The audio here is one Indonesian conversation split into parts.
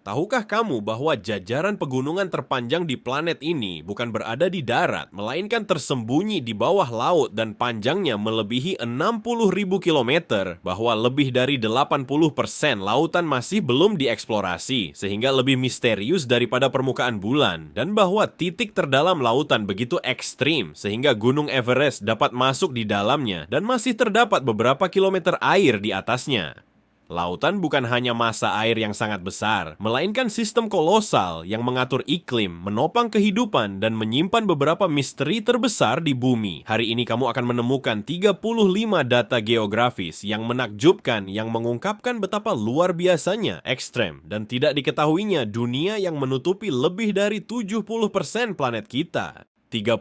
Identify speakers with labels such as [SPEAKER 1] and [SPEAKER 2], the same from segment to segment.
[SPEAKER 1] tahukah kamu bahwa jajaran pegunungan terpanjang di planet ini bukan berada di darat, melainkan tersembunyi di bawah laut dan panjangnya melebihi 60.000 kilometer, bahwa lebih dari 80% lautan masih belum dieksplorasi, sehingga lebih misterius daripada permukaan bulan, dan bahwa titik terdalam lautan begitu ekstrim, sehingga Gunung Everest dapat masuk di dalamnya dan masih terdapat beberapa kilometer air di atasnya. Lautan bukan hanya massa air yang sangat besar, melainkan sistem kolosal yang mengatur iklim, menopang kehidupan, dan menyimpan beberapa misteri terbesar di bumi. Hari ini kamu akan menemukan 35 data geografis yang menakjubkan yang mengungkapkan betapa luar biasanya, ekstrem, dan tidak diketahuinya dunia yang menutupi lebih dari 70% planet kita. 35.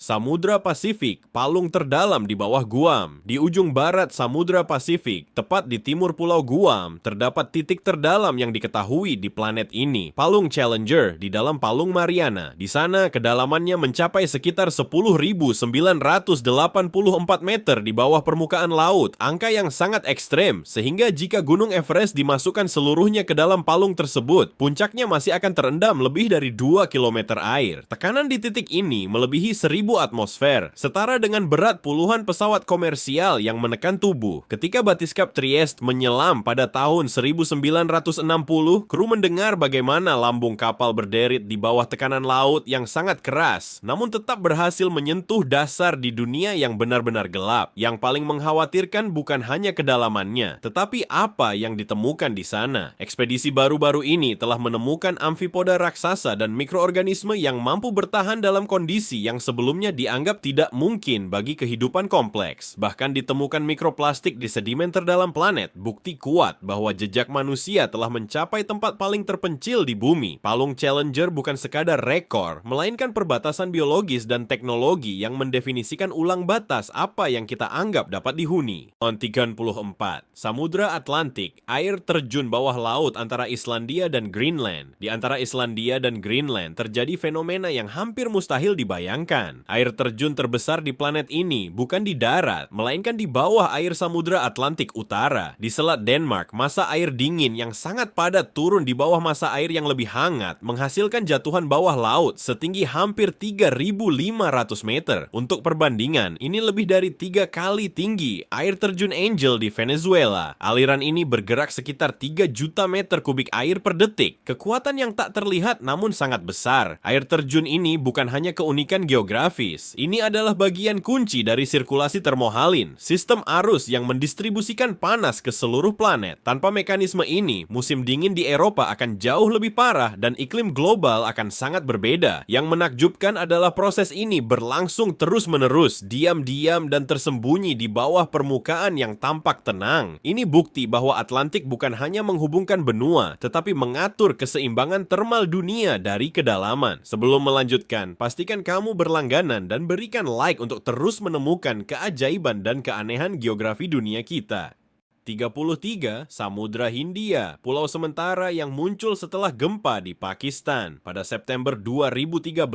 [SPEAKER 1] Samudra Pasifik, palung terdalam di bawah Guam. Di ujung barat Samudra Pasifik, tepat di timur pulau Guam, terdapat titik terdalam yang diketahui di planet ini, palung Challenger di dalam palung Mariana. Di sana, kedalamannya mencapai sekitar 10.984 meter di bawah permukaan laut, angka yang sangat ekstrem, sehingga jika Gunung Everest dimasukkan seluruhnya ke dalam palung tersebut, puncaknya masih akan terendam lebih dari 2 km air. Tekanan di titik ini melebihi 1.000 atmosfer, setara dengan berat puluhan pesawat komersial yang menekan tubuh. Ketika batiskap Trieste menyelam pada tahun 1960, kru mendengar bagaimana lambung kapal berderit di bawah tekanan laut yang sangat keras, namun tetap berhasil menyentuh dasar di dunia yang benar-benar gelap. Yang paling mengkhawatirkan bukan hanya kedalamannya, tetapi apa yang ditemukan di sana. Ekspedisi baru-baru ini telah menemukan amfipoda raksasa dan mikroorganisme yang mampu bertahan dalam kondisi yang sebelumnya dianggap tidak mungkin bagi kehidupan kompleks. Bahkan ditemukan mikroplastik di sedimen terdalam planet, bukti kuat bahwa jejak manusia telah mencapai tempat paling terpencil di bumi. Palung Challenger bukan sekadar rekor, melainkan perbatasan biologis dan teknologi yang mendefinisikan ulang batas apa yang kita anggap dapat dihuni. On 34. Samudra Atlantik, air terjun bawah laut antara Islandia dan Greenland. Di antara Islandia dan Greenland terjadi fenomena yang hampir mustahil dibayangkan. Air terjun terbesar di planet ini bukan di darat, melainkan di bawah air Samudra Atlantik Utara. Di Selat Denmark, massa air dingin yang sangat padat turun di bawah massa air yang lebih hangat, menghasilkan jatuhan bawah laut setinggi hampir 3.500 meter. Untuk perbandingan, ini lebih dari 3 kali tinggi air terjun Angel di Venezuela. Aliran ini bergerak sekitar 3 juta meter kubik air per detik. Kekuatan yang tak terlihat namun sangat besar. Air terjun ini bukan hanya keunikan geografis. Ini adalah bagian kunci dari sirkulasi termohalin, sistem arus yang mendistribusikan panas ke seluruh planet. Tanpa mekanisme ini, musim dingin di Eropa akan jauh lebih parah dan iklim global akan sangat berbeda. Yang menakjubkan adalah proses ini berlangsung terus-menerus, diam-diam dan tersembunyi di bawah permukaan yang tampak tenang. Ini bukti bahwa Atlantik bukan hanya menghubungkan benua, tetapi mengatur keseimbangan termal dunia dari kedalaman. Sebelum melanjutkan, pastikan kamu berlangganan dan berikan like untuk terus menemukan keajaiban dan keanehan geografi dunia kita. 33. Samudra Hindia, pulau sementara yang muncul setelah gempa di Pakistan pada September 2013.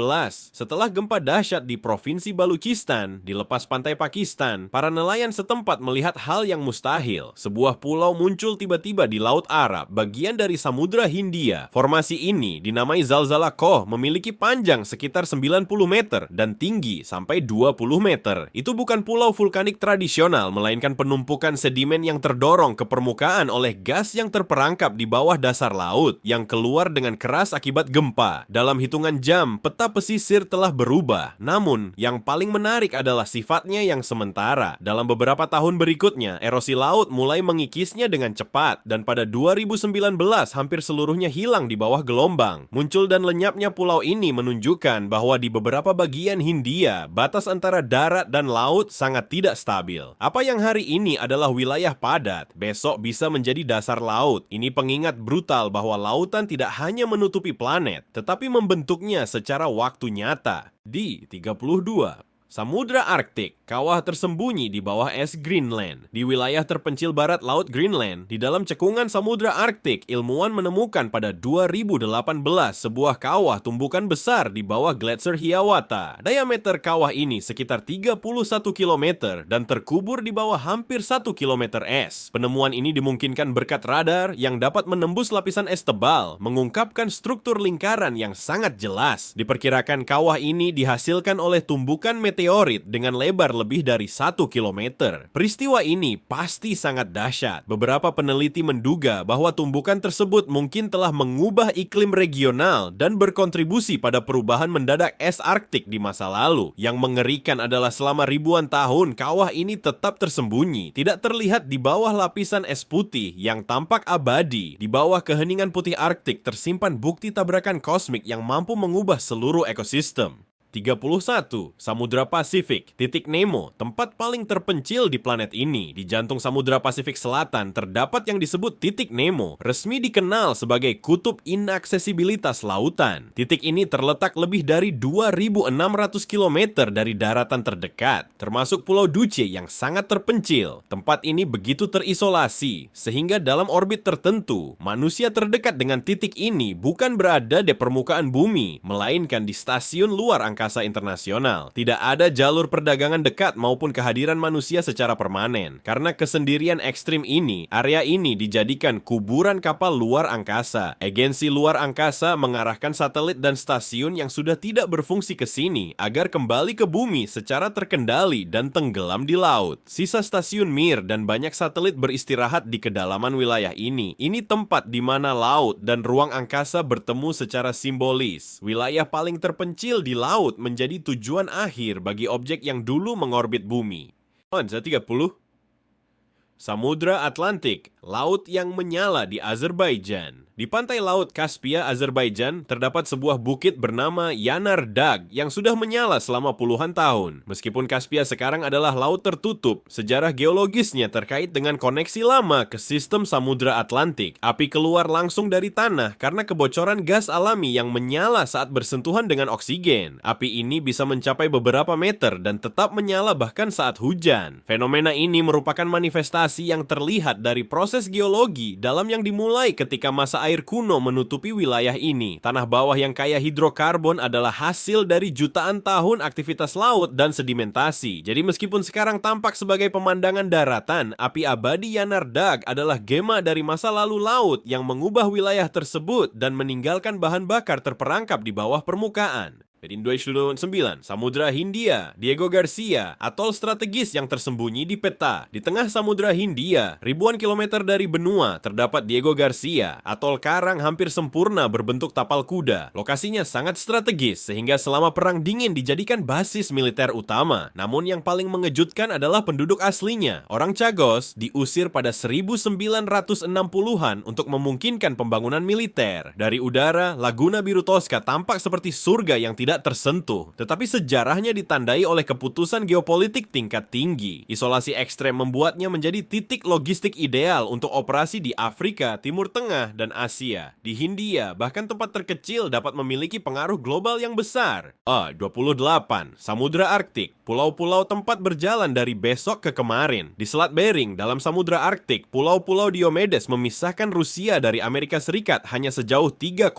[SPEAKER 1] Setelah gempa dahsyat di Provinsi Balochistan di lepas pantai Pakistan, para nelayan setempat melihat hal yang mustahil. Sebuah pulau muncul tiba-tiba di Laut Arab, bagian dari Samudra Hindia. Formasi ini dinamai Zalzala Koh, memiliki panjang sekitar 90 meter dan tinggi sampai 20 meter. Itu bukan pulau vulkanik tradisional, melainkan penumpukan sedimen yang terdorong ke permukaan oleh gas yang terperangkap di bawah dasar laut yang keluar dengan keras akibat gempa. Dalam hitungan jam, peta pesisir telah berubah. Namun, yang paling menarik adalah sifatnya yang sementara. Dalam beberapa tahun berikutnya, erosi laut mulai mengikisnya dengan cepat, dan pada 2019 hampir seluruhnya hilang di bawah gelombang. Muncul dan lenyapnya pulau ini menunjukkan bahwa di beberapa bagian Hindia, batas antara darat dan laut sangat tidak stabil. Apa yang hari ini adalah wilayah padat, besok bisa menjadi dasar laut. Ini pengingat brutal bahwa lautan tidak hanya menutupi planet, tetapi membentuknya secara waktu nyata. Di 32. Samudra Arktik, kawah tersembunyi di bawah es Greenland. Di wilayah terpencil barat Laut Greenland, di dalam cekungan Samudra Arktik, ilmuwan menemukan pada 2018 sebuah kawah tumbukan besar di bawah gletser Hiawatha. Diameter kawah ini sekitar 31 km dan terkubur di bawah hampir 1 km es. Penemuan ini dimungkinkan berkat radar yang dapat menembus lapisan es tebal, mengungkapkan struktur lingkaran yang sangat jelas. Diperkirakan kawah ini dihasilkan oleh tumbukan meteorit dengan lebar lebih dari 1 km. Peristiwa ini pasti sangat dahsyat. Beberapa peneliti menduga bahwa tumbukan tersebut mungkin telah mengubah iklim regional dan berkontribusi pada perubahan mendadak es Arktik di masa lalu. Yang mengerikan adalah selama ribuan tahun, kawah ini tetap tersembunyi, tidak terlihat di bawah lapisan es putih yang tampak abadi. Di bawah keheningan putih Arktik tersimpan bukti tabrakan kosmik yang mampu mengubah seluruh ekosistem. 31. Samudra Pasifik, titik Nemo, tempat paling terpencil di planet ini. Di jantung Samudra Pasifik Selatan terdapat yang disebut titik Nemo, resmi dikenal sebagai kutub inaksesibilitas lautan. Titik ini terletak lebih dari 2.600 km dari daratan terdekat, termasuk Pulau Duce yang sangat terpencil. Tempat ini begitu terisolasi, sehingga dalam orbit tertentu, manusia terdekat dengan titik ini bukan berada di permukaan bumi, melainkan di stasiun luar angkasa internasional. Tidak ada jalur perdagangan dekat maupun kehadiran manusia secara permanen. Karena kesendirian ekstrim ini, area ini dijadikan kuburan kapal luar angkasa. Agensi luar angkasa mengarahkan satelit dan stasiun yang sudah tidak berfungsi ke sini agar kembali ke bumi secara terkendali dan tenggelam di laut. Sisa stasiun Mir dan banyak satelit beristirahat di kedalaman wilayah ini. Ini tempat di mana laut dan ruang angkasa bertemu secara simbolis. Wilayah paling terpencil di laut menjadi tujuan akhir bagi objek yang dulu mengorbit bumi. 30. Samudra Atlantik, laut yang menyala di Azerbaijan. Di pantai laut Kaspia, Azerbaijan, terdapat sebuah bukit bernama Yanar Dag yang sudah menyala selama puluhan tahun. Meskipun Kaspia sekarang adalah laut tertutup, sejarah geologisnya terkait dengan koneksi lama ke sistem Samudra Atlantik. Api keluar langsung dari tanah karena kebocoran gas alami yang menyala saat bersentuhan dengan oksigen. Api ini bisa mencapai beberapa meter dan tetap menyala bahkan saat hujan. Fenomena ini merupakan manifestasi yang terlihat dari proses geologi dalam yang dimulai ketika masa air kuno menutupi wilayah ini. Tanah bawah yang kaya hidrokarbon adalah hasil dari jutaan tahun aktivitas laut dan sedimentasi. Jadi meskipun sekarang tampak sebagai pemandangan daratan, api abadi Yanar Dag adalah gema dari masa lalu laut yang mengubah wilayah tersebut dan meninggalkan bahan bakar terperangkap di bawah permukaan. 29. Samudra Hindia, Diego Garcia, atol strategis yang tersembunyi di peta. Di tengah Samudra Hindia, ribuan kilometer dari benua, terdapat Diego Garcia, atol karang hampir sempurna berbentuk tapal kuda. Lokasinya sangat strategis, sehingga selama Perang Dingin dijadikan basis militer utama. Namun yang paling mengejutkan adalah penduduk aslinya. Orang Chagos diusir pada 1960-an untuk memungkinkan pembangunan militer. Dari udara, Laguna Biru Tosca tampak seperti surga yang tidak tersentuh, tetapi sejarahnya ditandai oleh keputusan geopolitik tingkat tinggi. Isolasi ekstrem membuatnya menjadi titik logistik ideal untuk operasi di Afrika, Timur Tengah, dan Asia. Di Hindia, bahkan tempat terkecil dapat memiliki pengaruh global yang besar. 28. Samudra Arktik, pulau-pulau tempat berjalan dari besok ke kemarin. Di Selat Bering, dalam Samudra Arktik, pulau-pulau Diomedes memisahkan Rusia dari Amerika Serikat hanya sejauh 3,8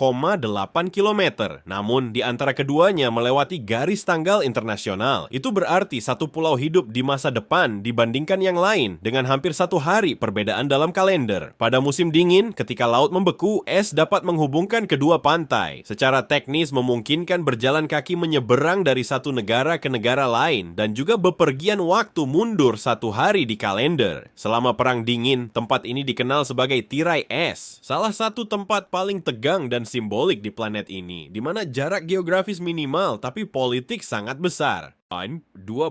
[SPEAKER 1] km. Namun, di antara kedua melewati garis tanggal internasional. Itu berarti satu pulau hidup di masa depan dibandingkan yang lain dengan hampir 1 hari perbedaan dalam kalender. Pada musim dingin, ketika laut membeku, es dapat menghubungkan kedua pantai. Secara teknis memungkinkan berjalan kaki menyeberang dari satu negara ke negara lain dan juga bepergian waktu mundur 1 hari di kalender. Selama Perang Dingin, tempat ini dikenal sebagai tirai es, salah satu tempat paling tegang dan simbolik di planet ini, di mana jarak geografis minimal tapi politik sangat besar. 27.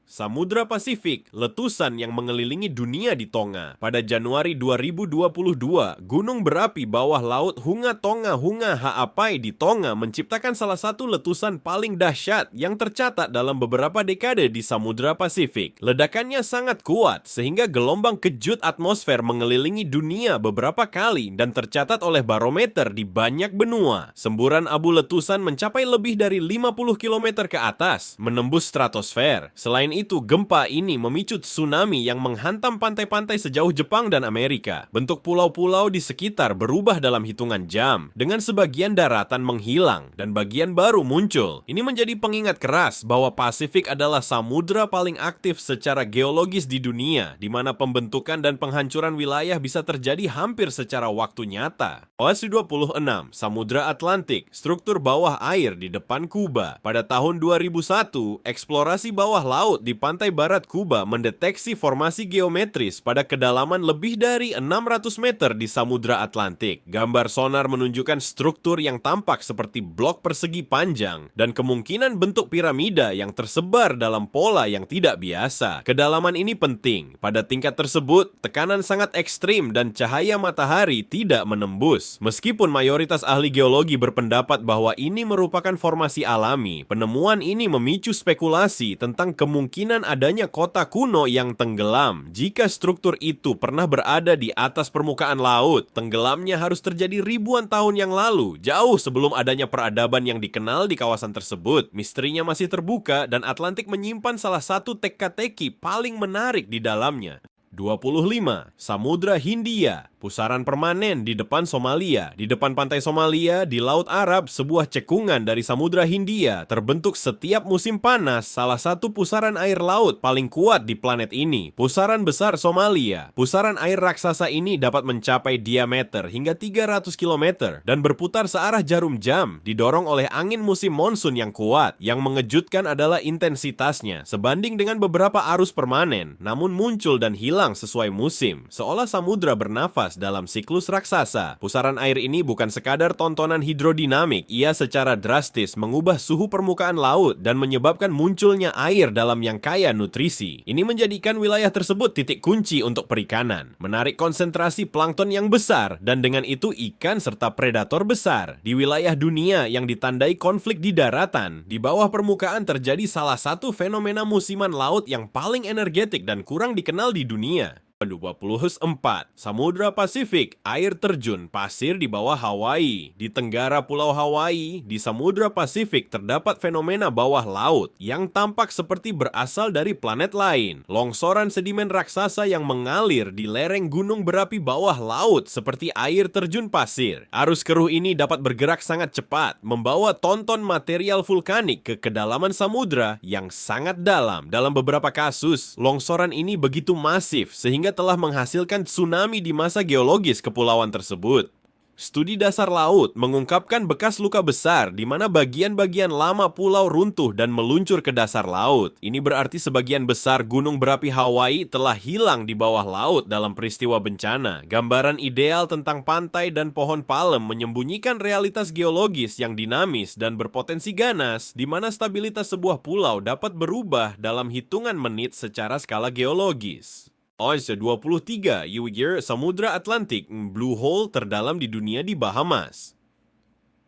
[SPEAKER 1] Samudra Pasifik, letusan yang mengelilingi dunia di Tonga. Pada Januari 2022, gunung berapi bawah laut Hunga Tonga Hunga Ha'apai di Tonga menciptakan salah satu letusan paling dahsyat yang tercatat dalam beberapa dekade di Samudra Pasifik. Ledakannya sangat kuat sehingga gelombang kejut atmosfer mengelilingi dunia beberapa kali dan tercatat oleh barometer di banyak benua. Semburan abu letusan mencapai lebih dari 50 km ke atas, menembus stratosfer. Selain itu, gempa ini memicu tsunami yang menghantam pantai-pantai sejauh Jepang dan Amerika. Bentuk pulau-pulau di sekitar berubah dalam hitungan jam, dengan sebagian daratan menghilang dan bagian baru muncul. Ini menjadi pengingat keras bahwa Pasifik adalah samudra paling aktif secara geologis di dunia, di mana pembentukan dan penghancuran wilayah bisa terjadi hampir secara waktu nyata. OSI 26, Samudra Atlantik, struktur bawah air di depan Kuba. Pada tahun 2001, eksplorasi bawah laut di pantai barat Kuba mendeteksi formasi geometris pada kedalaman lebih dari 600 meter di Samudra Atlantik. Gambar sonar menunjukkan struktur yang tampak seperti blok persegi panjang dan kemungkinan bentuk piramida yang tersebar dalam pola yang tidak biasa. Kedalaman ini penting. Pada tingkat tersebut, tekanan sangat ekstrim dan cahaya matahari tidak menembus. Meskipun mayoritas ahli geologi berpendapat bahwa ini merupakan formasi alami, penemuan ini memicu spekulasi tentang kemungkinan adanya kota kuno yang tenggelam. Jika struktur itu pernah berada di atas permukaan laut, tenggelamnya harus terjadi ribuan tahun yang lalu, jauh sebelum adanya peradaban yang dikenal di kawasan tersebut. Misterinya masih terbuka dan Atlantik menyimpan salah satu teka-teki paling menarik di dalamnya. 25. Samudra Hindia, pusaran permanen di depan Somalia. Di depan pantai Somalia, di Laut Arab, sebuah cekungan dari Samudra Hindia terbentuk setiap musim panas, salah satu pusaran air laut paling kuat di planet ini. Pusaran besar Somalia. Pusaran air raksasa ini dapat mencapai diameter hingga 300 km dan berputar searah jarum jam, didorong oleh angin musim monsun yang kuat. Yang mengejutkan adalah intensitasnya, sebanding dengan beberapa arus permanen, namun muncul dan hilang sesuai musim, seolah samudra bernafas dalam siklus raksasa. Pusaran air ini bukan sekadar tontonan hidrodinamik, ia secara drastis mengubah suhu permukaan laut dan menyebabkan munculnya air dalam yang kaya nutrisi. Ini menjadikan wilayah tersebut titik kunci untuk perikanan, menarik konsentrasi plankton yang besar, dan dengan itu ikan serta predator besar. Di wilayah dunia yang ditandai konflik di daratan, di bawah permukaan terjadi salah satu fenomena musiman laut yang paling energetik dan kurang dikenal di dunia. 24. Samudra Pasifik, air terjun pasir di bawah Hawaii. Di tenggara Pulau Hawaii, di Samudra Pasifik terdapat fenomena bawah laut yang tampak seperti berasal dari planet lain. Longsoran sedimen raksasa yang mengalir di lereng gunung berapi bawah laut seperti air terjun pasir. Arus keruh ini dapat bergerak sangat cepat, membawa tonton material vulkanik ke kedalaman samudra yang sangat dalam. Dalam beberapa kasus, longsoran ini begitu masif sehingga telah menghasilkan tsunami di masa geologis kepulauan tersebut. Studi dasar laut mengungkapkan bekas luka besar di mana bagian-bagian lama pulau runtuh dan meluncur ke dasar laut. Ini berarti sebagian besar gunung berapi Hawaii telah hilang di bawah laut dalam peristiwa bencana. Gambaran ideal tentang pantai dan pohon palem menyembunyikan realitas geologis yang dinamis dan berpotensi ganas, di mana stabilitas sebuah pulau dapat berubah dalam hitungan menit secara skala geologis. OSI 23, Year Samudra Atlantik, Blue Hole terdalam di dunia di Bahamas.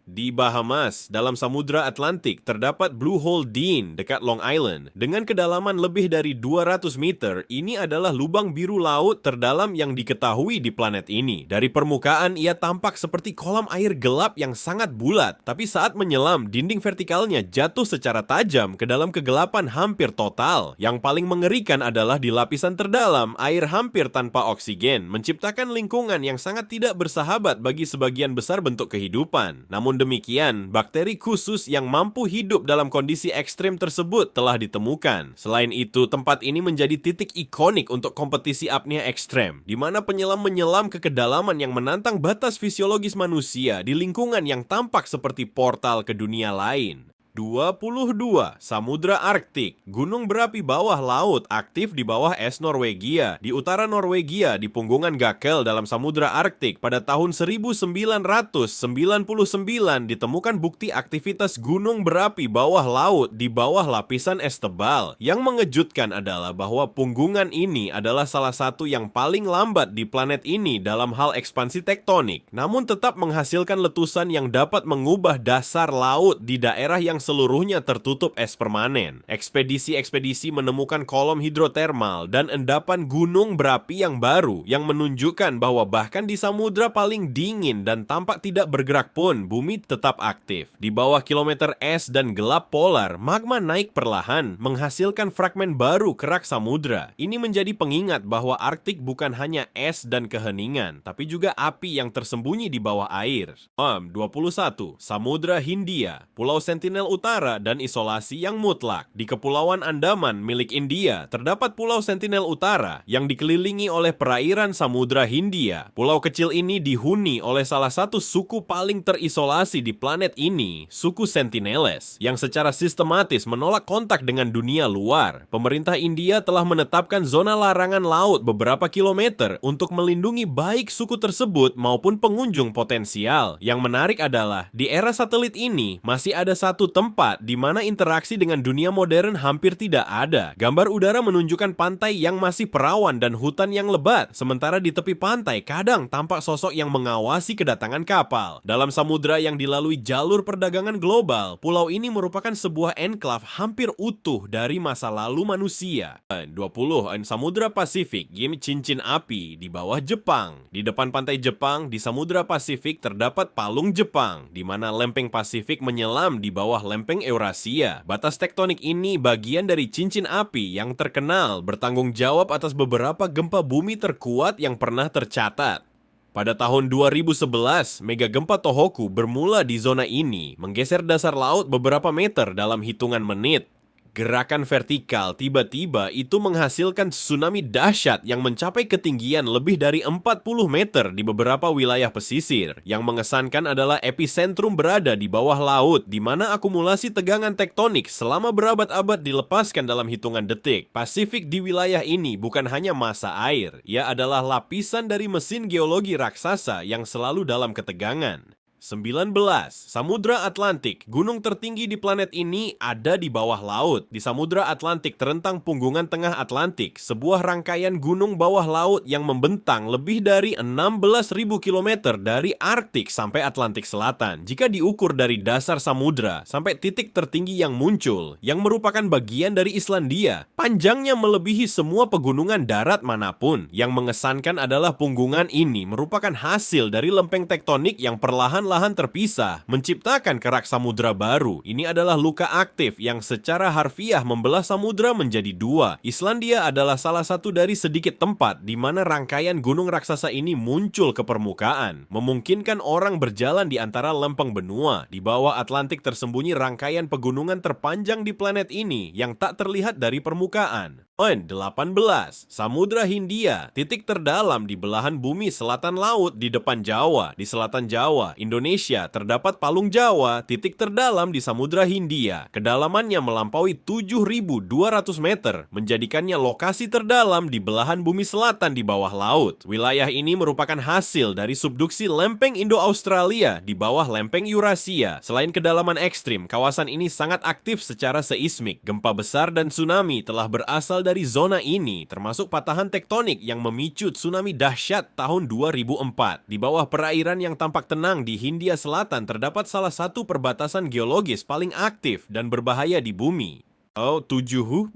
[SPEAKER 1] Di Bahamas, dalam Samudra Atlantik, terdapat Blue Hole Dean dekat Long Island. Dengan kedalaman lebih dari 200 meter, ini adalah lubang biru laut terdalam yang diketahui di planet ini. Dari permukaan, ia tampak seperti kolam air gelap yang sangat bulat. Tapi saat menyelam, dinding vertikalnya jatuh secara tajam ke dalam kegelapan hampir total. Yang paling mengerikan adalah di lapisan terdalam, air hampir tanpa oksigen, menciptakan lingkungan yang sangat tidak bersahabat bagi sebagian besar bentuk kehidupan. Namun demikian, bakteri khusus yang mampu hidup dalam kondisi ekstrim tersebut telah ditemukan. Selain itu, tempat ini menjadi titik ikonik untuk kompetisi apnea ekstrem, di mana penyelam menyelam ke kedalaman yang menantang batas fisiologis manusia di lingkungan yang tampak seperti portal ke dunia lain. 22. Samudra Arktik. Gunung berapi bawah laut aktif di bawah es Norwegia, di utara Norwegia, di punggungan Gakel dalam Samudra Arktik. Pada tahun 1999 ditemukan bukti aktivitas gunung berapi bawah laut di bawah lapisan es tebal. Yang mengejutkan adalah bahwa punggungan ini adalah salah satu yang paling lambat di planet ini dalam hal ekspansi tektonik, namun tetap menghasilkan letusan yang dapat mengubah dasar laut di daerah yang seluruhnya tertutup es permanen. Ekspedisi-ekspedisi menemukan kolom hidrotermal dan endapan gunung berapi yang baru yang menunjukkan bahwa bahkan di samudra paling dingin dan tampak tidak bergerak pun, bumi tetap aktif. Di bawah kilometer es dan gelap polar, magma naik perlahan, menghasilkan fragmen baru kerak samudra. Ini menjadi pengingat bahwa Arktik bukan hanya es dan keheningan, tapi juga api yang tersembunyi di bawah air. 21. Samudra Hindia, Pulau Sentinel Utara dan isolasi yang mutlak. Di Kepulauan Andaman milik India, terdapat Pulau Sentinel Utara yang dikelilingi oleh perairan Samudra Hindia. Pulau kecil ini dihuni oleh salah satu suku paling terisolasi di planet ini, suku Sentinelles, yang secara sistematis menolak kontak dengan dunia luar. Pemerintah India telah menetapkan zona larangan laut beberapa kilometer untuk melindungi baik suku tersebut maupun pengunjung potensial. Yang menarik adalah, di era satelit ini, masih ada satu tempat di mana interaksi dengan dunia modern hampir tidak ada. Gambar udara menunjukkan pantai yang masih perawan dan hutan yang lebat, sementara di tepi pantai kadang tampak sosok yang mengawasi kedatangan kapal. Dalam samudra yang dilalui jalur perdagangan global, pulau ini merupakan sebuah enklave hampir utuh dari masa lalu manusia. 20. Samudra Pasifik, game cincin api di bawah Jepang. Di depan pantai Jepang, di Samudra Pasifik terdapat palung Jepang, di mana lempeng Pasifik menyelam di bawah lempeng Eurasia. Batas tektonik ini bagian dari cincin api yang terkenal bertanggung jawab atas beberapa gempa bumi terkuat yang pernah tercatat. Pada tahun 2011, mega gempa Tohoku bermula di zona ini, menggeser dasar laut beberapa meter dalam hitungan menit. Gerakan vertikal tiba-tiba itu menghasilkan tsunami dahsyat yang mencapai ketinggian lebih dari 40 meter di beberapa wilayah pesisir. Yang mengesankan adalah epicentrum berada di bawah laut, di mana akumulasi tegangan tektonik selama berabad-abad dilepaskan dalam hitungan detik. Pasifik di wilayah ini bukan hanya massa air, ia adalah lapisan dari mesin geologi raksasa yang selalu dalam ketegangan. 19. Samudra Atlantik. Gunung tertinggi di planet ini ada di bawah laut. Di Samudra Atlantik terentang punggungan tengah Atlantik, sebuah rangkaian gunung bawah laut yang membentang lebih dari 16.000 km dari Arktik sampai Atlantik Selatan. Jika diukur dari dasar samudra sampai titik tertinggi yang muncul, yang merupakan bagian dari Islandia, panjangnya melebihi semua pegunungan darat manapun. Yang mengesankan adalah punggungan ini merupakan hasil dari lempeng tektonik yang perlahan-lahan terpisah, menciptakan kerak samudra baru. Ini adalah luka aktif yang secara harfiah membelah samudra menjadi dua. Islandia adalah salah satu dari sedikit tempat di mana rangkaian gunung raksasa ini muncul ke permukaan, memungkinkan orang berjalan di antara lempeng benua. Di bawah Atlantik tersembunyi rangkaian pegunungan terpanjang di planet ini yang tak terlihat dari permukaan. 18. Samudra Hindia, titik terdalam di belahan bumi selatan laut di depan Jawa. Di selatan Jawa, Indonesia, terdapat Palung Jawa, titik terdalam di Samudra Hindia. Kedalamannya melampaui 7.200 meter, menjadikannya lokasi terdalam di belahan bumi selatan di bawah laut. Wilayah ini merupakan hasil dari subduksi lempeng Indo-Australia di bawah lempeng Eurasia. Selain kedalaman ekstrim, kawasan ini sangat aktif secara seismik. Gempa besar dan tsunami telah berasal dari zona ini, termasuk patahan tektonik yang memicu tsunami dahsyat tahun 2004. Di bawah perairan yang tampak tenang di Hindia Selatan terdapat salah satu perbatasan geologis paling aktif dan berbahaya di bumi. 17.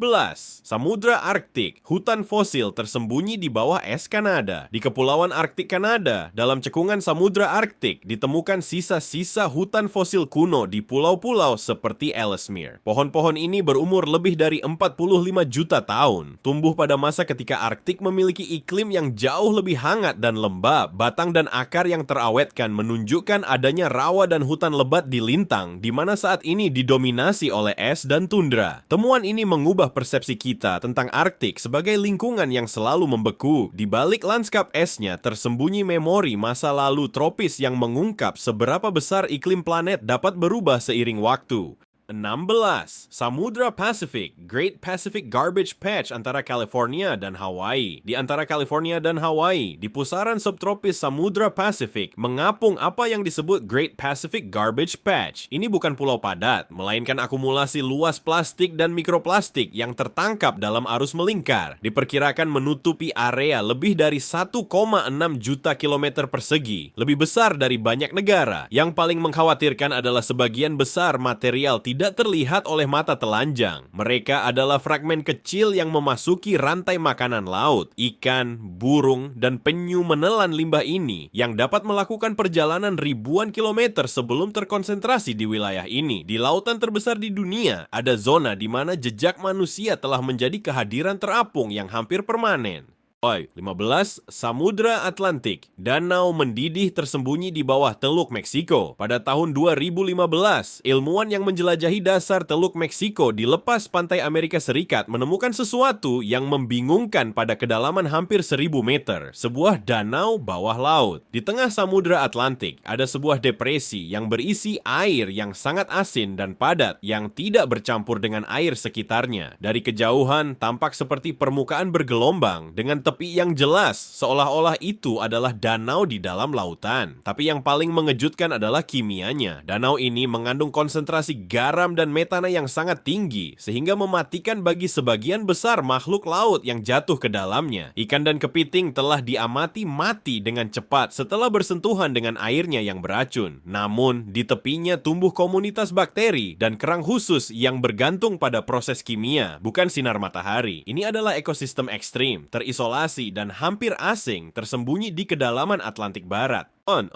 [SPEAKER 1] Samudra Arktik, hutan fosil tersembunyi di bawah es Kanada. Di Kepulauan Arktik Kanada, dalam cekungan Samudra Arktik, ditemukan sisa-sisa hutan fosil kuno di pulau-pulau seperti Ellesmere. Pohon-pohon ini berumur lebih dari 45 juta tahun. Tumbuh pada masa ketika Arktik memiliki iklim yang jauh lebih hangat dan lembab. Batang dan akar yang terawetkan menunjukkan adanya rawa dan hutan lebat di lintang, di mana saat ini didominasi oleh es dan tundra. Temuan ini mengubah persepsi kita tentang Arktik sebagai lingkungan yang selalu membeku. Di balik lanskap esnya tersembunyi memori masa lalu tropis yang mengungkap seberapa besar iklim planet dapat berubah seiring waktu. 16. Samudra Pasifik, Great Pacific Garbage Patch antara California dan Hawaii. Di antara California dan Hawaii, di pusaran subtropis Samudra Pasifik, mengapung apa yang disebut Great Pacific Garbage Patch. Ini bukan pulau padat, melainkan akumulasi luas plastik dan mikroplastik yang tertangkap dalam arus melingkar. Diperkirakan menutupi area lebih dari 1,6 juta kilometer persegi, lebih besar dari banyak negara. Yang paling mengkhawatirkan adalah sebagian besar material tidak terlihat oleh mata telanjang. Mereka adalah fragmen kecil yang memasuki rantai makanan laut. Ikan, burung, dan penyu menelan limbah ini yang dapat melakukan perjalanan ribuan kilometer sebelum terkonsentrasi di wilayah ini. Di lautan terbesar di dunia, ada zona di mana jejak manusia telah menjadi kehadiran terapung yang hampir permanen. 15. Samudra Atlantik. Danau mendidih tersembunyi di bawah Teluk Meksiko. Pada tahun 2015, ilmuwan yang menjelajahi dasar Teluk Meksiko di lepas pantai Amerika Serikat menemukan sesuatu yang membingungkan pada kedalaman hampir 1000 meter. Sebuah danau bawah laut. Di tengah Samudra Atlantik, ada sebuah depresi yang berisi air yang sangat asin dan padat yang tidak bercampur dengan air sekitarnya. Dari kejauhan, tampak seperti permukaan bergelombang dengan tepi yang jelas, seolah-olah itu adalah danau di dalam lautan. Tapi yang paling mengejutkan adalah kimianya. Danau ini mengandung konsentrasi garam dan metana yang sangat tinggi, sehingga mematikan bagi sebagian besar makhluk laut yang jatuh ke dalamnya. Ikan dan kepiting telah diamati mati dengan cepat setelah bersentuhan dengan airnya yang beracun. Namun, di tepinya tumbuh komunitas bakteri dan kerang khusus yang bergantung pada proses kimia, bukan sinar matahari. Ini adalah ekosistem ekstrim, terisolasi dan hampir asing tersembunyi di kedalaman Atlantik Barat. 14.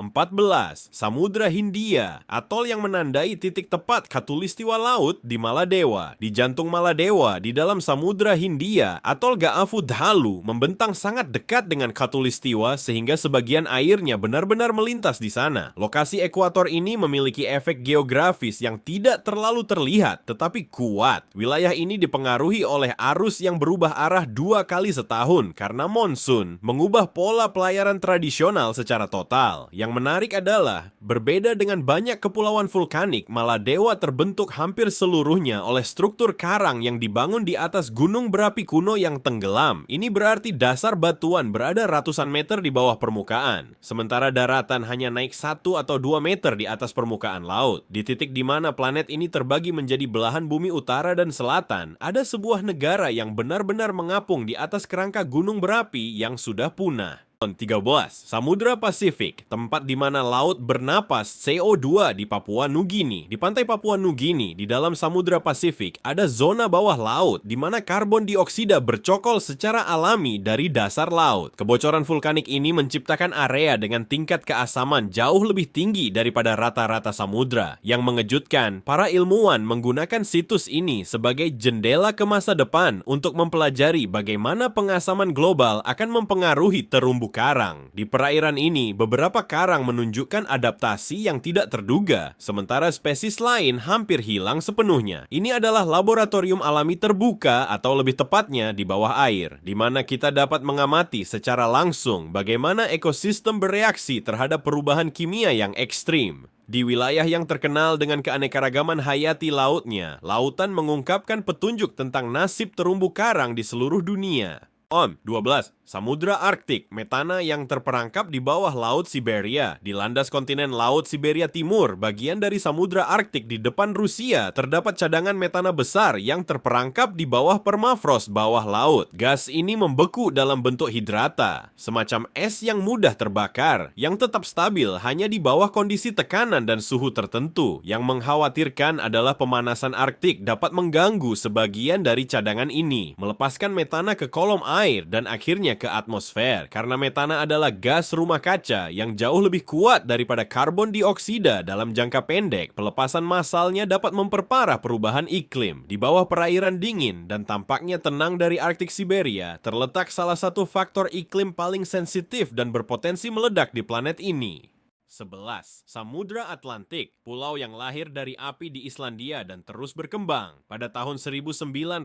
[SPEAKER 1] Samudra Hindia, atol yang menandai titik tepat khatulistiwa laut di Maladewa. Di jantung Maladewa, di dalam Samudra Hindia, atol Gaafu Dhalu membentang sangat dekat dengan khatulistiwa sehingga sebagian airnya benar-benar melintas di sana. Lokasi ekuator ini memiliki efek geografis yang tidak terlalu terlihat, tetapi kuat. Wilayah ini dipengaruhi oleh arus yang berubah arah 2 kali setahun karena monsun, mengubah pola pelayaran tradisional secara total. Yang menarik adalah, berbeda dengan banyak kepulauan vulkanik, Maladewa terbentuk hampir seluruhnya oleh struktur karang yang dibangun di atas gunung berapi kuno yang tenggelam. Ini berarti dasar batuan berada ratusan meter di bawah permukaan, sementara daratan hanya naik 1 atau 2 meter di atas permukaan laut. Di titik di mana planet ini terbagi menjadi belahan bumi utara dan selatan, ada sebuah negara yang benar-benar mengapung di atas kerangka gunung berapi yang sudah punah. 13. Samudra Pasifik, tempat di mana laut bernapas CO2 di Papua Nugini. Di pantai Papua Nugini, di dalam Samudra Pasifik, ada zona bawah laut di mana karbon dioksida bercokol secara alami dari dasar laut. Kebocoran vulkanik ini menciptakan area dengan tingkat keasaman jauh lebih tinggi daripada rata-rata samudra. Yang mengejutkan, para ilmuwan menggunakan situs ini sebagai jendela ke masa depan untuk mempelajari bagaimana pengasaman global akan mempengaruhi terumbu karang. Di perairan ini, beberapa karang menunjukkan adaptasi yang tidak terduga, sementara spesies lain hampir hilang sepenuhnya. Ini adalah laboratorium alami terbuka atau lebih tepatnya di bawah air, di mana kita dapat mengamati secara langsung bagaimana ekosistem bereaksi terhadap perubahan kimia yang ekstrim. Di wilayah yang terkenal dengan keanekaragaman hayati lautnya, lautan mengungkapkan petunjuk tentang nasib terumbu karang di seluruh dunia. 12. Samudra Arktik, metana yang terperangkap di bawah Laut Siberia. Di landas kontinen Laut Siberia Timur, bagian dari Samudra Arktik di depan Rusia, terdapat cadangan metana besar yang terperangkap di bawah permafrost bawah laut. Gas ini membeku dalam bentuk hidrata, semacam es yang mudah terbakar, yang tetap stabil hanya di bawah kondisi tekanan dan suhu tertentu. Yang mengkhawatirkan adalah pemanasan Arktik dapat mengganggu sebagian dari cadangan ini, melepaskan metana ke kolom air dan akhirnya ke atmosfer, karena metana adalah gas rumah kaca yang jauh lebih kuat daripada karbon dioksida dalam jangka pendek. Pelepasan massalnya dapat memperparah perubahan iklim. Di bawah perairan dingin dan tampaknya tenang dari Arktik Siberia, terletak salah satu faktor iklim paling sensitif dan berpotensi meledak di planet ini. 11. Samudra Atlantik, pulau yang lahir dari api di Islandia dan terus berkembang. Pada tahun 1963,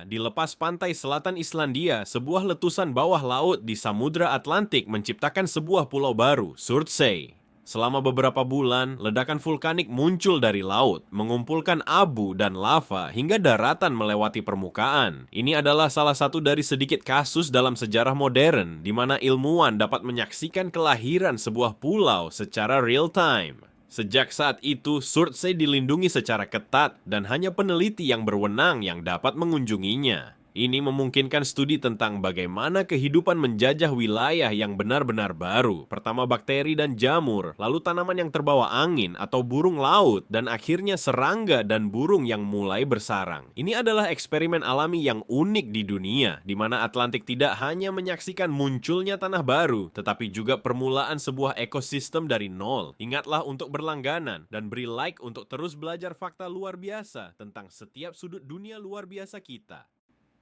[SPEAKER 1] di lepas pantai selatan Islandia, sebuah letusan bawah laut di Samudra Atlantik menciptakan sebuah pulau baru, Surtsey. Selama beberapa bulan, ledakan vulkanik muncul dari laut, mengumpulkan abu dan lava hingga daratan melewati permukaan. Ini adalah salah satu dari sedikit kasus dalam sejarah modern di mana ilmuwan dapat menyaksikan kelahiran sebuah pulau secara real-time. Sejak saat itu, Surtsey dilindungi secara ketat dan hanya peneliti yang berwenang yang dapat mengunjunginya. Ini memungkinkan studi tentang bagaimana kehidupan menjajah wilayah yang benar-benar baru. Pertama bakteri dan jamur, lalu tanaman yang terbawa angin atau burung laut, dan akhirnya serangga dan burung yang mulai bersarang. Ini adalah eksperimen alami yang unik di dunia, di mana Atlantik tidak hanya menyaksikan munculnya tanah baru, tetapi juga permulaan sebuah ekosistem dari nol. Ingatlah untuk berlangganan dan beri like untuk terus belajar fakta luar biasa tentang setiap sudut dunia luar biasa kita.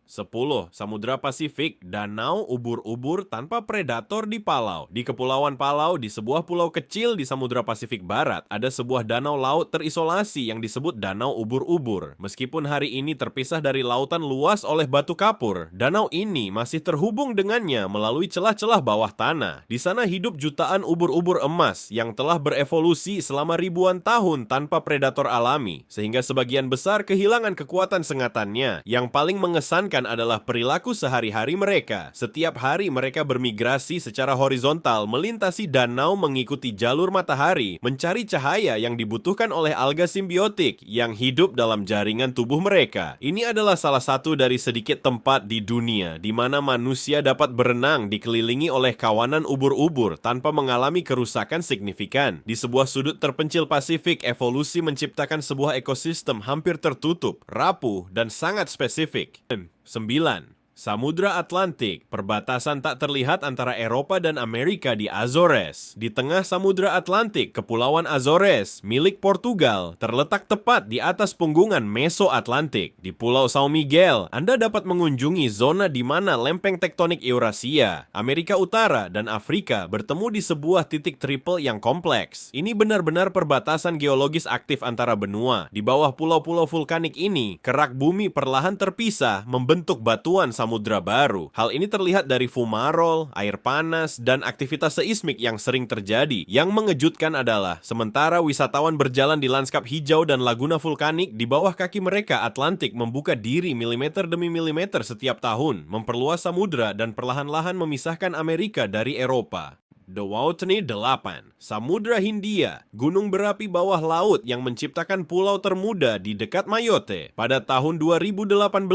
[SPEAKER 1] 10. Samudra Pasifik, danau ubur-ubur tanpa predator di Palau. Di Kepulauan Palau, di sebuah pulau kecil di Samudra Pasifik Barat, ada sebuah danau laut terisolasi yang disebut Danau Ubur-ubur. Meskipun hari ini terpisah dari lautan luas oleh batu kapur, danau ini masih terhubung dengannya melalui celah-celah bawah tanah. Di sana hidup jutaan ubur-ubur emas yang telah berevolusi selama ribuan tahun tanpa predator alami, sehingga sebagian besar kehilangan kekuatan sengatannya. Yang paling mengesankan adalah perilaku sehari-hari mereka. Setiap hari mereka bermigrasi secara horizontal melintasi danau mengikuti jalur matahari, mencari cahaya yang dibutuhkan oleh alga simbiotik yang hidup dalam jaringan tubuh mereka. Ini adalah salah satu dari sedikit tempat di dunia di mana manusia dapat berenang dikelilingi oleh kawanan ubur-ubur tanpa mengalami kerusakan signifikan. Di sebuah sudut terpencil Pasifik, evolusi menciptakan sebuah ekosistem hampir tertutup, rapuh, dan sangat spesifik. 9. Samudra Atlantik, perbatasan tak terlihat antara Eropa dan Amerika di Azores. Di tengah Samudra Atlantik, Kepulauan Azores, milik Portugal, terletak tepat di atas punggungan Meso-Atlantik. Di Pulau São Miguel, Anda dapat mengunjungi zona di mana lempeng tektonik Eurasia, Amerika Utara, dan Afrika bertemu di sebuah titik triple yang kompleks. Ini benar-benar perbatasan geologis aktif antara benua. Di bawah pulau-pulau vulkanik ini, kerak bumi perlahan terpisah membentuk batuan samudra baru. Hal ini terlihat dari fumarol, air panas, dan aktivitas seismik yang sering terjadi. Yang mengejutkan adalah, sementara wisatawan berjalan di lanskap hijau dan laguna vulkanik, di bawah kaki mereka Atlantik membuka diri milimeter demi milimeter setiap tahun, memperluas samudra dan perlahan-lahan memisahkan Amerika dari Eropa. The Wautani 8. Samudra Hindia, gunung berapi bawah laut yang menciptakan pulau termuda di dekat Mayotte. Pada tahun 2018,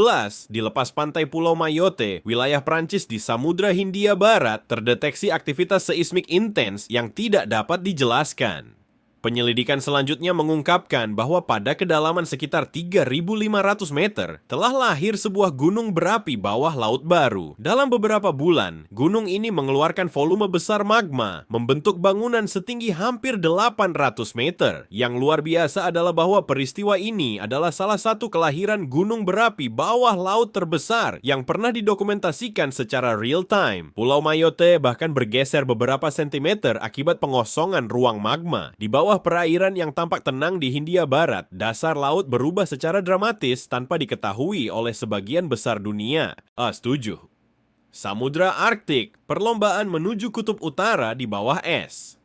[SPEAKER 1] di lepas pantai Pulau Mayotte, wilayah Prancis di Samudra Hindia Barat, terdeteksi aktivitas seismik intens yang tidak dapat dijelaskan. Penyelidikan selanjutnya mengungkapkan bahwa pada kedalaman sekitar 3.500 meter telah lahir sebuah gunung berapi bawah laut baru. Dalam beberapa bulan, gunung ini mengeluarkan volume besar magma, membentuk bangunan setinggi hampir 800 meter. Yang luar biasa adalah bahwa peristiwa ini adalah salah satu kelahiran gunung berapi bawah laut terbesar yang pernah didokumentasikan secara real time. Pulau Mayotte bahkan bergeser beberapa sentimeter akibat pengosongan ruang magma. Di bawah perairan yang tampak tenang di Hindia Barat, dasar laut berubah secara dramatis tanpa diketahui oleh sebagian besar dunia. 7. Samudra Arktik, perlombaan menuju kutub utara di bawah es.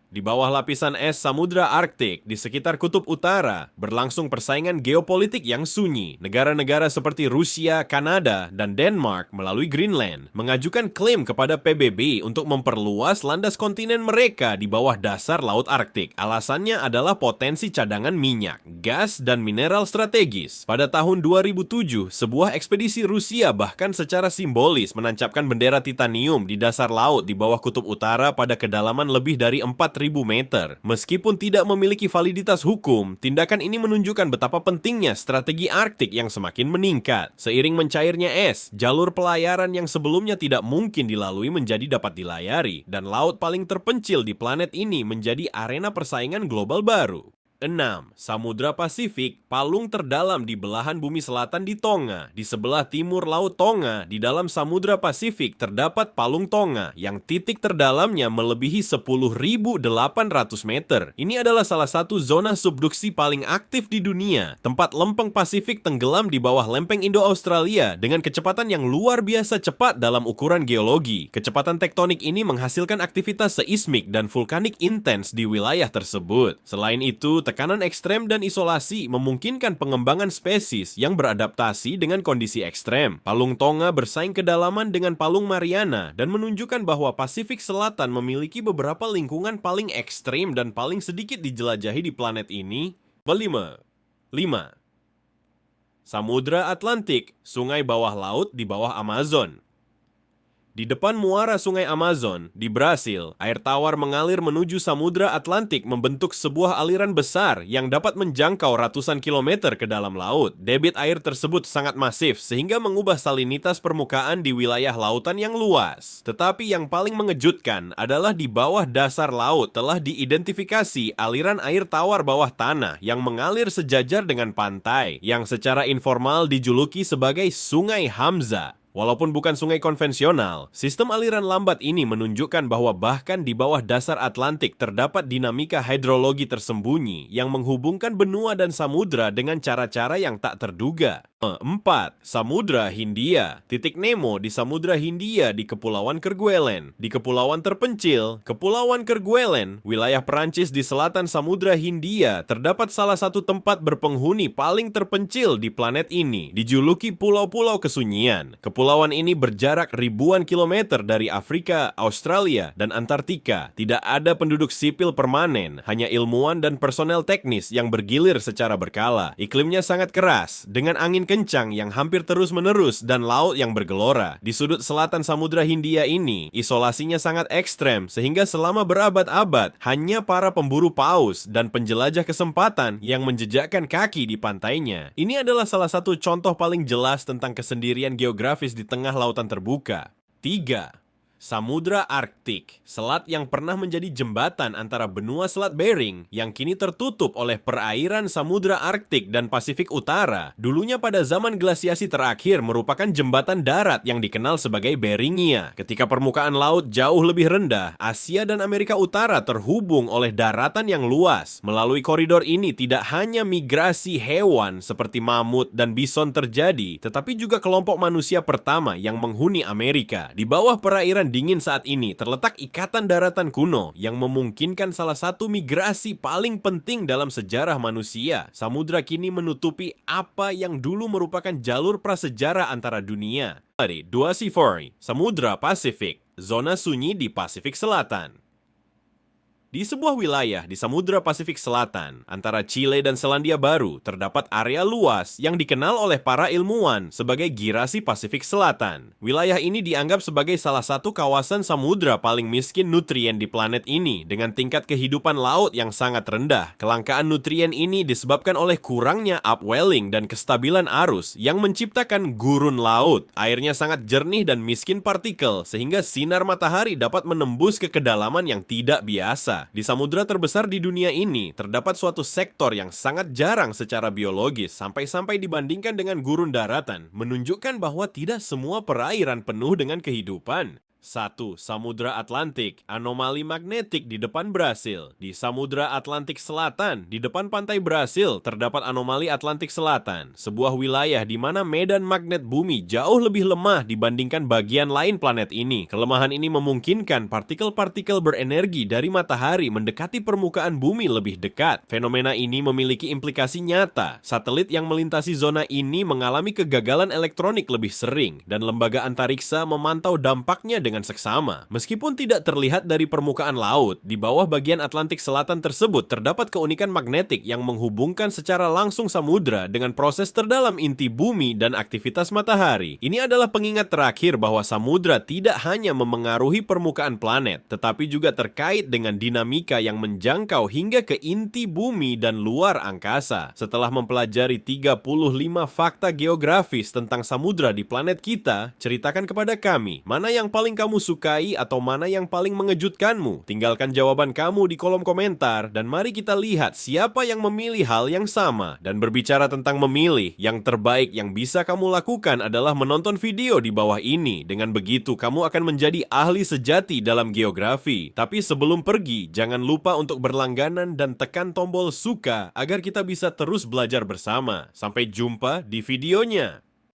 [SPEAKER 1] Di bawah lapisan es Samudra Arktik di sekitar kutub utara, berlangsung persaingan geopolitik yang sunyi. Negara-negara seperti Rusia, Kanada, dan Denmark melalui Greenland mengajukan klaim kepada PBB untuk memperluas landas kontinen mereka di bawah dasar Laut Arktik. Alasannya adalah potensi cadangan minyak, gas, dan mineral strategis. Pada tahun 2007, sebuah ekspedisi Rusia bahkan secara simbolis menancapkan bendera titanium di dasar laut di bawah kutub utara pada kedalaman lebih dari 4.000 meter. Meskipun tidak memiliki validitas hukum, tindakan ini menunjukkan betapa pentingnya strategi Arktik yang semakin meningkat. Seiring mencairnya es, jalur pelayaran yang sebelumnya tidak mungkin dilalui menjadi dapat dilayari, dan laut paling terpencil di planet ini menjadi arena persaingan global baru. 6. Samudra Pasifik, palung terdalam di belahan bumi selatan di Tonga. Di sebelah timur Laut Tonga, di dalam Samudra Pasifik terdapat palung Tonga yang titik terdalamnya melebihi 10.800 meter. Ini adalah salah satu zona subduksi paling aktif di dunia. Tempat lempeng Pasifik tenggelam di bawah lempeng Indo-Australia dengan kecepatan yang luar biasa cepat dalam ukuran geologi. Kecepatan tektonik ini menghasilkan aktivitas seismik dan vulkanik intens di wilayah tersebut. Selain itu, tekanan ekstrem dan isolasi memungkinkan pengembangan spesies yang beradaptasi dengan kondisi ekstrem. Palung Tonga bersaing kedalaman dengan Palung Mariana dan menunjukkan bahwa Pasifik Selatan memiliki beberapa lingkungan paling ekstrem dan paling sedikit dijelajahi di planet ini. Kelima. 5. Samudra Atlantik, sungai bawah laut di bawah Amazon. Di depan muara sungai Amazon, di Brasil, air tawar mengalir menuju Samudra Atlantik membentuk sebuah aliran besar yang dapat menjangkau ratusan kilometer ke dalam laut. Debit air tersebut sangat masif sehingga mengubah salinitas permukaan di wilayah lautan yang luas. Tetapi yang paling mengejutkan adalah di bawah dasar laut telah diidentifikasi aliran air tawar bawah tanah yang mengalir sejajar dengan pantai, yang secara informal dijuluki sebagai Sungai Hamza. Walaupun bukan sungai konvensional, sistem aliran lambat ini menunjukkan bahwa bahkan di bawah dasar Atlantik terdapat dinamika hidrologi tersembunyi yang menghubungkan benua dan samudra dengan cara-cara yang tak terduga. 4. Samudra Hindia. Titik Nemo di Samudra Hindia di Kepulauan Kerguelen. Di kepulauan terpencil, Kepulauan Kerguelen, wilayah Perancis di selatan Samudra Hindia, terdapat salah satu tempat berpenghuni paling terpencil di planet ini, dijuluki Pulau-Pulau Kesunyian. Kepulauan ini berjarak ribuan kilometer dari Afrika, Australia, dan Antartika. Tidak ada penduduk sipil permanen, hanya ilmuwan dan personel teknis yang bergilir secara berkala. Iklimnya sangat keras, dengan angin kencang yang hampir terus-menerus dan laut yang bergelora. Di sudut selatan Samudra Hindia ini, isolasinya sangat ekstrem sehingga selama berabad-abad hanya para pemburu paus dan penjelajah kesempatan yang menjejakkan kaki di pantainya. Ini adalah salah satu contoh paling jelas tentang kesendirian geografis di tengah lautan terbuka. 3. Samudra Arktik, selat yang pernah menjadi jembatan antara benua Selat Bering yang kini tertutup oleh perairan Samudra Arktik dan Pasifik Utara. Dulunya pada zaman glasiasi terakhir merupakan jembatan darat yang dikenal sebagai Beringia. Ketika permukaan laut jauh lebih rendah, Asia dan Amerika Utara terhubung oleh daratan yang luas. Melalui koridor ini tidak hanya migrasi hewan seperti mamut dan bison terjadi, tetapi juga kelompok manusia pertama yang menghuni Amerika. Di bawah perairan dingin saat ini terletak ikatan daratan kuno yang memungkinkan salah satu migrasi paling penting dalam sejarah manusia. Samudra kini menutupi apa yang dulu merupakan jalur prasejarah antara dunia. 2. Sifori, Samudra Pasifik, zona sunyi di Pasifik Selatan. Di sebuah wilayah di Samudra Pasifik Selatan, antara Chile dan Selandia Baru, terdapat area luas yang dikenal oleh para ilmuwan sebagai Girasi Pasifik Selatan. Wilayah ini dianggap sebagai salah satu kawasan samudra paling miskin nutrien di planet ini, dengan tingkat kehidupan laut yang sangat rendah. Kelangkaan nutrien ini disebabkan oleh kurangnya upwelling dan kestabilan arus yang menciptakan gurun laut. Airnya sangat jernih dan miskin partikel, sehingga sinar matahari dapat menembus ke kedalaman yang tidak biasa. Di samudra terbesar di dunia ini, terdapat suatu sektor yang sangat jarang secara biologis, sampai-sampai dibandingkan dengan gurun daratan, menunjukkan bahwa tidak semua perairan penuh dengan kehidupan. 1. Samudra Atlantik, anomali magnetik di depan Brasil. Di Samudra Atlantik Selatan, di depan pantai Brasil, terdapat anomali Atlantik Selatan, sebuah wilayah di mana medan magnet bumi jauh lebih lemah dibandingkan bagian lain planet ini. Kelemahan ini memungkinkan partikel-partikel berenergi dari matahari mendekati permukaan bumi lebih dekat. Fenomena ini memiliki implikasi nyata. Satelit yang melintasi zona ini mengalami kegagalan elektronik lebih sering, dan lembaga antariksa memantau dampaknya dengan seksama. Meskipun tidak terlihat dari permukaan laut, di bawah bagian Atlantik Selatan tersebut terdapat keunikan magnetik yang menghubungkan secara langsung samudra dengan proses terdalam inti bumi dan aktivitas matahari. Ini adalah pengingat terakhir bahwa samudra tidak hanya memengaruhi permukaan planet, tetapi juga terkait dengan dinamika yang menjangkau hingga ke inti bumi dan luar angkasa. Setelah mempelajari 35 fakta geografis tentang samudra di planet kita, ceritakan kepada kami, mana yang paling kamu sukai atau mana yang paling mengejutkanmu? Tinggalkan jawaban kamu di kolom komentar dan mari kita lihat siapa yang memilih hal yang sama. Dan berbicara tentang memilih, yang terbaik yang bisa kamu lakukan adalah menonton video di bawah ini. Dengan begitu, kamu akan menjadi ahli sejati dalam geografi. Tapi sebelum pergi, jangan lupa untuk berlangganan dan tekan tombol suka agar kita bisa terus belajar bersama. Sampai jumpa di videonya.